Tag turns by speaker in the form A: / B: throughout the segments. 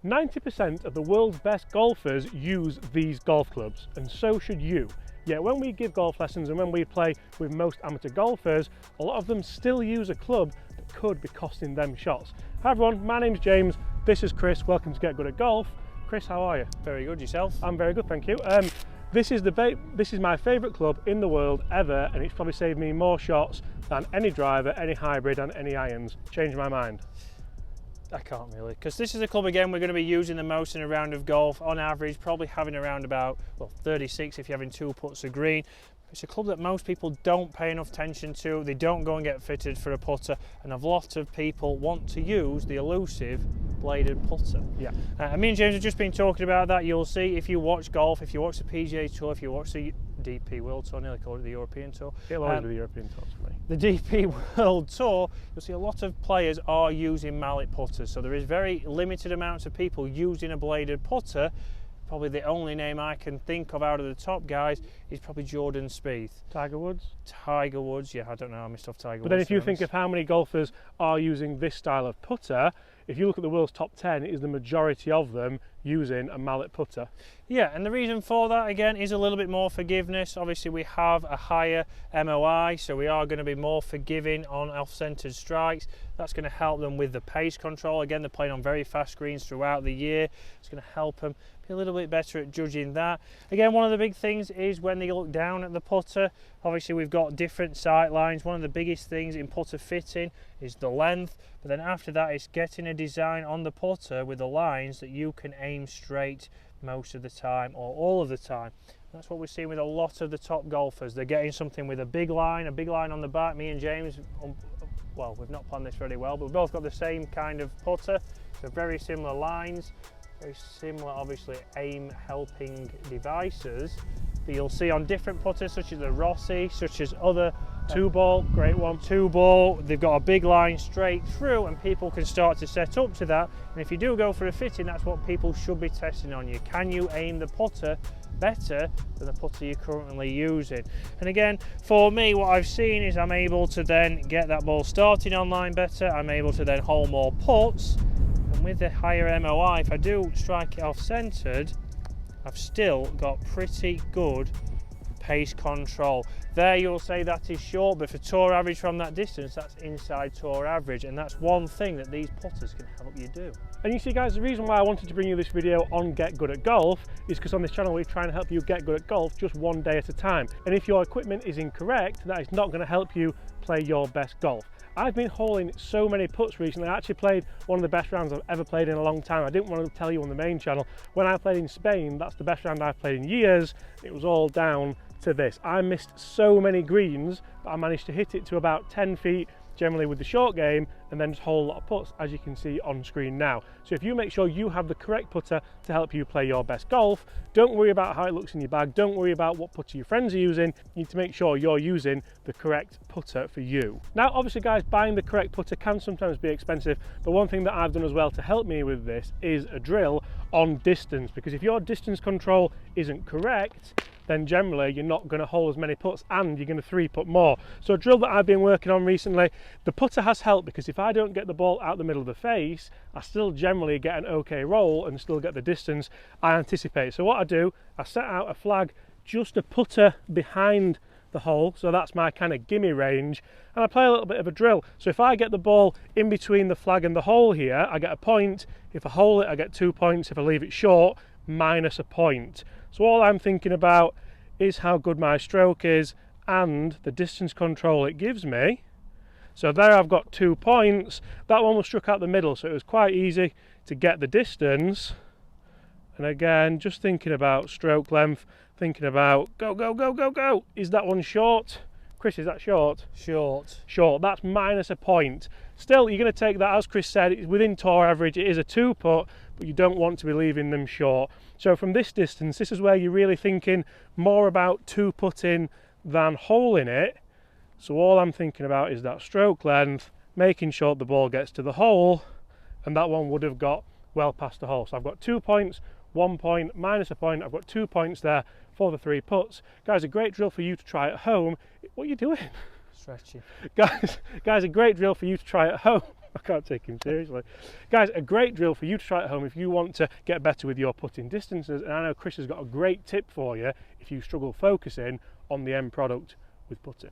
A: 90% of the world's best golfers use these golf clubs, and so should you. Yet when we give golf lessons and when we play with most amateur golfers, a lot of them still use a club that could be costing them shots. Hi everyone, my name's James, this is Chris, welcome to Get Good at Golf. Chris, how are you?
B: Very good, yourself?
A: I'm very good, thank you. This is my favourite club in the world ever, and it's probably saved me more shots than any driver, any hybrid and any irons. Changed my mind.
B: I can't really, because this is a club again we're going to be using the most in a round of golf. On average, probably having around about 36 if you're having 2 putts of green. It's a club that most people don't pay enough attention to. They don't go and get fitted for a putter, and a lot of people want to use the elusive bladed putter.
A: Yeah.
B: And me and James have just been talking about that. You'll see if you watch golf, if you watch the PGA Tour, if you watch the DP World Tour, nearly called it the European Tour.
A: It'll always be the European Tour for me.
B: The DP World Tour, you'll see a lot of players are using mallet putters. So there is very limited amounts of people using a bladed putter. Probably the only name I can think of out of the top guys is probably Jordan Spieth.
A: Tiger Woods?
B: Tiger Woods, yeah, I don't know, I missed off Tiger Woods.
A: But then if you think of how many golfers are using this style of putter, if you look at the world's top 10, it is the majority of them using a mallet putter.
B: Yeah, and the reason for that again is a little bit more forgiveness. Obviously we have a higher MOI, so we are going to be more forgiving on off-centered strikes. That's going to help them with the pace control. Again, they're playing on very fast greens throughout the year. It's going to help them be a little bit better at judging that. Again, one of the big things is when they look down at the putter, obviously we've got different sight lines. One of the biggest things in putter fitting is the length, but then after that it's getting a design on the putter with the lines that you can aim straight most of the time or all of the time. That's what we're seeing with a lot of the top golfers. They're getting something with a big line on the back. Me and James, well, we've not planned this very well, but we've both got the same kind of putter, so very similar lines, very similar obviously aim helping devices. But you'll see on different putters such as the Rossi, such as other
A: 2-ball, great one.
B: 2-ball, they've got a big line straight through and people can start to set up to that. And if you do go for a fitting, that's what people should be testing on you. Can you aim the putter better than the putter you're currently using? And again, for me, what I've seen is I'm able to then get that ball starting on line better. I'm able to then hold more putts. And with the higher MOI, if I do strike it off-centered, I've still got pretty good pace control. There you'll say that is short, but for tour average from that distance, that's inside tour average, and that's one thing that these putters can help you do.
A: And you see guys, the reason why I wanted to bring you this video on Get Good at Golf is because on this channel we're trying to help you get good at golf just one day at a time. And if your equipment is incorrect, that is not going to help you play your best golf. I've been holing so many putts recently. I actually played one of the best rounds I've ever played in a long time. I didn't want to tell you on the main channel. When I played in Spain, that's the best round I've played in years. It was all down to this. I missed so many greens, but I managed to hit it to about 10 feet, generally with the short game, and then just hole a lot of putts, as you can see on screen now. So if you make sure you have the correct putter to help you play your best golf, don't worry about how it looks in your bag, don't worry about what putter your friends are using. You need to make sure you're using the correct putter for you. Now obviously guys, buying the correct putter can sometimes be expensive, but one thing that I've done as well to help me with this is a drill on distance, because if your distance control isn't correct, then generally you're not going to hole as many putts and you're going to 3-putt more. So a drill that I've been working on recently, the putter has helped, because if I don't get the ball out the middle of the face, I still generally get an okay roll and still get the distance I anticipate. So what I do, I set out a flag just a putter behind the hole, so that's my kind of gimme range, and I play a little bit of a drill. So if I get the ball in between the flag and the hole here, I get a point. If I hole it, I get 2 points. If I leave it short, minus a point. So all I'm thinking about is how good my stroke is and the distance control it gives me. So there I've got 2 points. That one was struck out the middle, so it was quite easy to get the distance. And again, just thinking about stroke length, thinking about go, go, go, go, go. Is that one short? Chris, is that short?
B: Short.
A: Short, that's minus a point. Still, you're going to take that, as Chris said, it's within tour average, it is a 2-putt, but you don't want to be leaving them short. So from this distance, this is where you're really thinking more about 2-putting than holing it. So all I'm thinking about is that stroke length, making sure the ball gets to the hole, and that one would have got well past the hole. So I've got 2 points, 1 point, minus a point. I've got 2 points there for the 3 putts. Guys, a great drill for you to try at home. What are you doing?
B: Stretchy.
A: Guys, a great drill for you to try at home. I can't take him seriously. Guys, a great drill for you to try at home if you want to get better with your putting distances. And I know Chris has got a great tip for you if you struggle focusing on the end product with putting.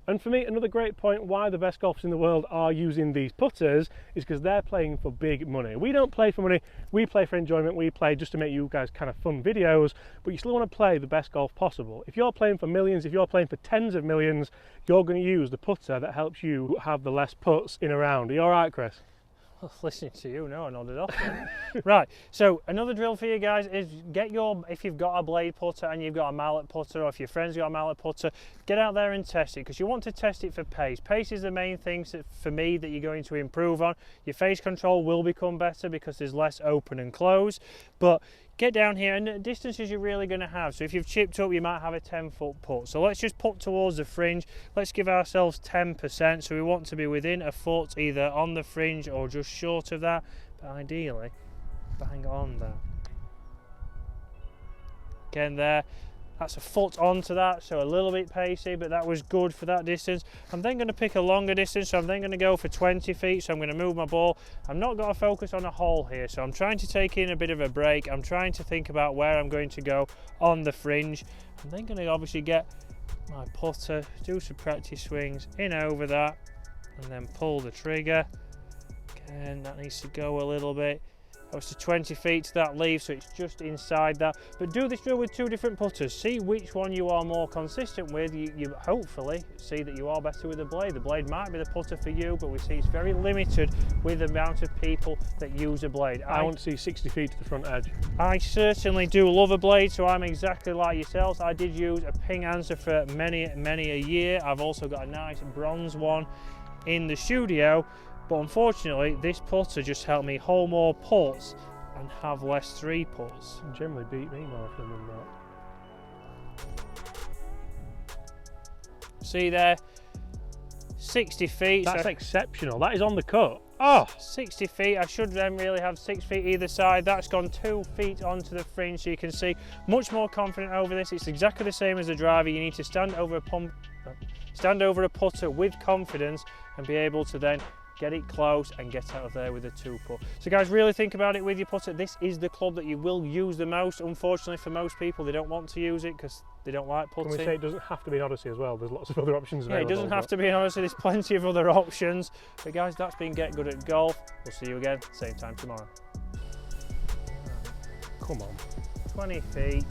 A: And for me, another great point why the best golfers in the world are using these putters is because they're playing for big money. We don't play for money, we play for enjoyment, we play just to make you guys kind of fun videos, but you still want to play the best golf possible. If you're playing for millions, if you're playing for tens of millions, you're going to use the putter that helps you have the less putts in a round. Are you all right, Chris?
B: Listening to you, no, I nodded off. Right, so another drill for you guys is if you've got a blade putter and you've got a mallet putter, or if your friend's got a mallet putter, get out there and test it, because you want to test it for pace. Pace is the main thing for me that you're going to improve on. Your face control will become better because there's less open and close, but get down here and the distances you're really going to have. So if you've chipped up, you might have a 10-foot putt. So let's just put towards the fringe. Let's give ourselves 10%. So we want to be within a foot, either on the fringe or just short of that. But ideally, bang on that. Again there. That's a foot onto that, so a little bit pacey, but that was good for that distance. I'm then going to pick a longer distance, so I'm then going to go for 20 feet, so I'm going to move my ball. I've not got to focus on a hole here, so I'm trying to take in a bit of a break. I'm trying to think about where I'm going to go on the fringe. I'm then going to obviously get my putter, do some practice swings in over that, and then pull the trigger. Again, that needs to go a little bit. Goes to 20 feet to that leaf, so it's just inside that. But do this drill with two different putters. See which one you are more consistent with. You hopefully see that you are better with the blade. The blade might be the putter for you, but we see it's very limited with the amount of people that use a blade.
A: I want to see 60 feet to the front edge.
B: I certainly do love a blade, so I'm exactly like yourselves. I did use a Ping Answer for many a year. I've also got a nice bronze one in the studio. But unfortunately, this putter just helped me hole more putts and have less three putts.
A: You generally beat me more often than that.
B: See there, 60 feet.
A: That's exceptional. That is on the cut. Oh,
B: 60 feet. I should then really have 6 feet either side. That's gone 2 feet onto the fringe, so you can see much more confident over this. It's exactly the same as a driver. You need to stand over a putter with confidence and be able to then get it close and get out of there with a 2-putt. So guys, really think about it with your putter. This is the club that you will use the most. Unfortunately for most people, they don't want to use it because they don't like putting.
A: Can we say it doesn't have to be an Odyssey as well? There's lots of other options available.
B: Yeah, it doesn't have to be an Odyssey. There's plenty of other options. But guys, that's been Get Good at Golf. We'll see you again, same time tomorrow.
A: Come on.
B: 20 feet.